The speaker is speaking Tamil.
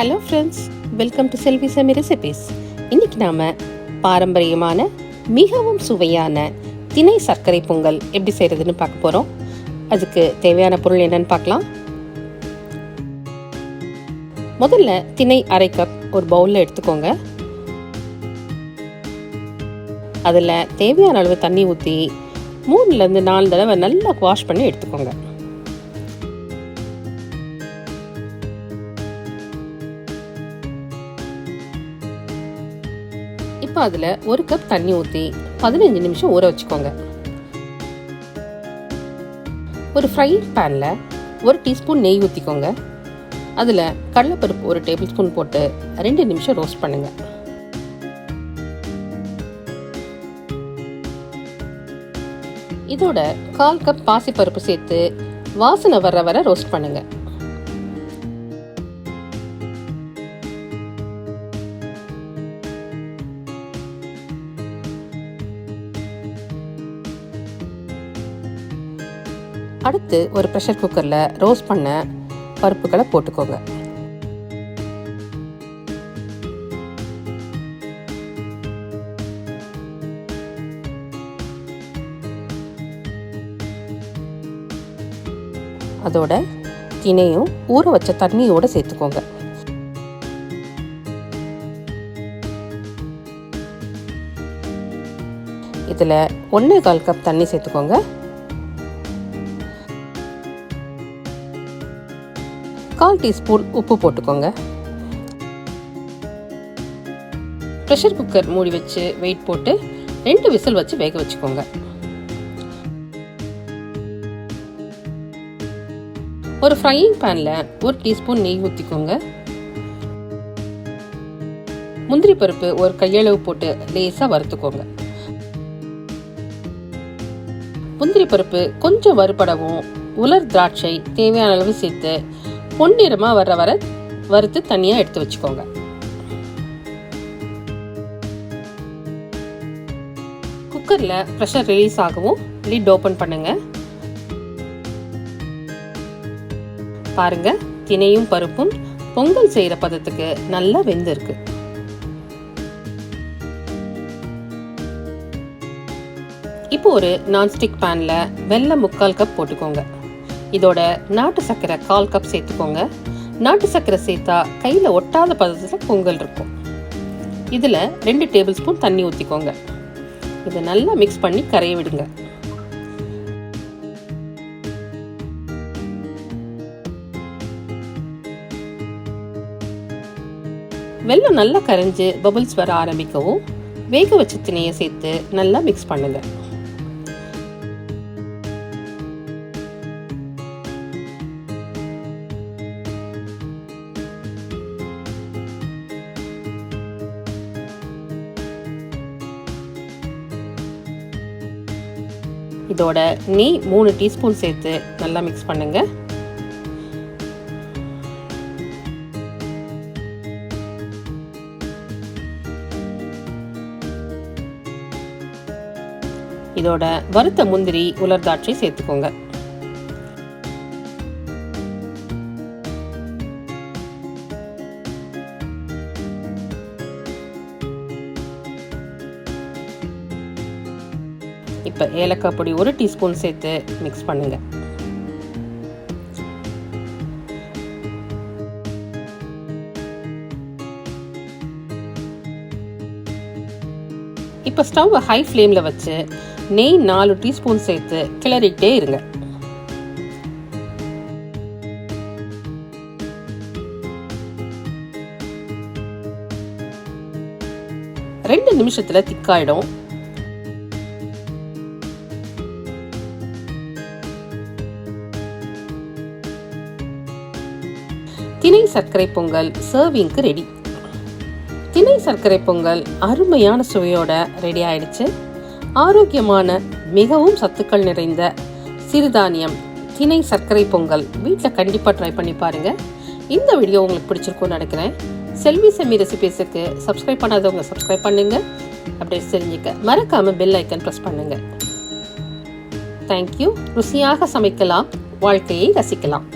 Hello friends, welcome to Selvi Sami recipes. இன்றைக்கி நாம் பாரம்பரியமான மிகவும் சுவையான திணை சர்க்கரை பொங்கல் எப்படி செய்கிறதுன்னு பார்க்க போகிறோம். அதுக்கு தேவையான பொருள் என்னன்னு பார்க்கலாம். முதல்ல திணை அரை கப் ஒரு பவுலில் எடுத்துக்கோங்க. அதில் தேவையான அளவு தண்ணி ஊற்றி 3-4 தடவை நல்லா வாஷ் பண்ணி எடுத்துக்கோங்க. இப்போ அதில் 1 கப் தண்ணி ஊற்றி 15 நிமிஷம் ஊற வச்சுக்கோங்க. ஒரு ஃப்ரைங் பேனில் 1 டீஸ்பூன் நெய் ஊற்றிக்கோங்க. அதில் கடலைப்பருப்பு 1 டேபிள் ஸ்பூன் போட்டு 2 நிமிஷம் ரோஸ்ட் பண்ணுங்கள். இதோட 1/4 கப் பாசிப்பருப்பு சேர்த்து வாசனை வர ரோஸ்ட் பண்ணுங்கள். அடுத்து ஒரு ப்ரெஷர் குக்கரில் ரோஸ்ட் பண்ண பருப்புகளை போட்டுக்கோங்க. அதோட திணையும் ஊற வச்ச தண்ணியோடு சேர்த்துக்கோங்க. இதில் 1/4 கப் தண்ணி சேர்த்துக்கோங்க. கால் டீஸ்பூன் உப்பு போட்டுக்கோங்க. ப்ரெஷர் குக்கர் மூடி வச்சு வெயிட் போட்டு 2 விசில் வச்சு வேக வச்சுக்கோங்க. ஒரு ஃப்ரையிங் பேனில் 1 டீஸ்பூன் நெய் ஊற்றிக்கோங்க. முந்திரி பருப்பு ஒரு கையளவு போட்டு லேசாக வறுத்துக்கோங்க. முந்திரி பருப்பு கொஞ்சம் வறுபடவும் உலர் திராட்சை தேவையான அளவு சேர்த்து பொன்னிறமாக வர வறுத்து தனியாக எடுத்து வச்சுக்கோங்க. குக்கரில் ப்ரெஷர் ரிலீஸ் ஆகவும் லிட் ஓப்பன் பண்ணுங்க. பாருங்க, திணையும் பருப்பும் பொங்கல் செய்கிற பதத்துக்கு நல்லா வெந்திருக்கு. இப்போ ஒரு நான்ஸ்டிக் பேனில் வெல்லம் 3/4 கப் போட்டுக்கோங்க. இதோட நாட்டு சர்க்கரை 1/4 கப் சேர்த்துக்கோங்க. நாட்டு சர்க்கரை சேர்த்தா கையில் ஒட்டாத பதத்தில் பொங்கல் இருக்கும். இதில் 2 டேபிள் ஸ்பூன் தண்ணி ஊற்றிக்கோங்க. இதை நல்லா மிக்ஸ் பண்ணி கரைய விடுங்க. வெல்லம் நல்லா கரைஞ்சு பபிள்ஸ் வர ஆரம்பிக்கவும் வேக வச்ச திணையை சேர்த்து நல்லா மிக்ஸ் பண்ணுங்க. இதோட நெய் 3 டீஸ்பூன் சேர்த்து நல்லா மிக்ஸ் பண்ணுங்க. இதோட வறுத்த முந்திரி உலர் திராட்சை சேர்த்துக்கோங்க. இப்போ ஏலக்காய் பொடி 1 டீஸ்பூன் சேர்த்து மிக்ஸ் பண்ணுங்க. இப்போ ஸ்டவ் ஹை ஃப்ளேமில் வச்சு நெய் 4 டீஸ்பூன் சேர்த்து கிளறிட்டே இருங்க. ரெண்டு நிமிஷத்துல திக்காயிடும். திணை சர்க்கரை பொங்கல் சர்விங்க்கு ரெடி. திணை சர்க்கரை பொங்கல் அருமையான சுவையோட ரெடி ஆயிடுச்சு. ஆரோக்கியமான மிகவும் சத்துக்கள் நிறைந்த சிறுதானியம் திணை சர்க்கரை பொங்கல் வீட்டில் கண்டிப்பாக ட்ரை பண்ணி பாருங்க. இந்த வீடியோ உங்களுக்கு பிடிச்சிருக்கும்னு நினைக்கிறேன். செல்வி செமி ரெசிபீஸுக்கு சப்ஸ்கிரைப் பண்ணாதவங்க சப்ஸ்கிரைப் பண்ணுங்க. அப்டேட்ஸ் தெரிஞ்சுக்க மறக்காம பெல் ஐக்கன் ப்ரெஸ் பண்ணுங்க. தேங்க்யூ. ருசியாக சமைக்கலாம், வாழ்க்கையை ரசிக்கலாம்.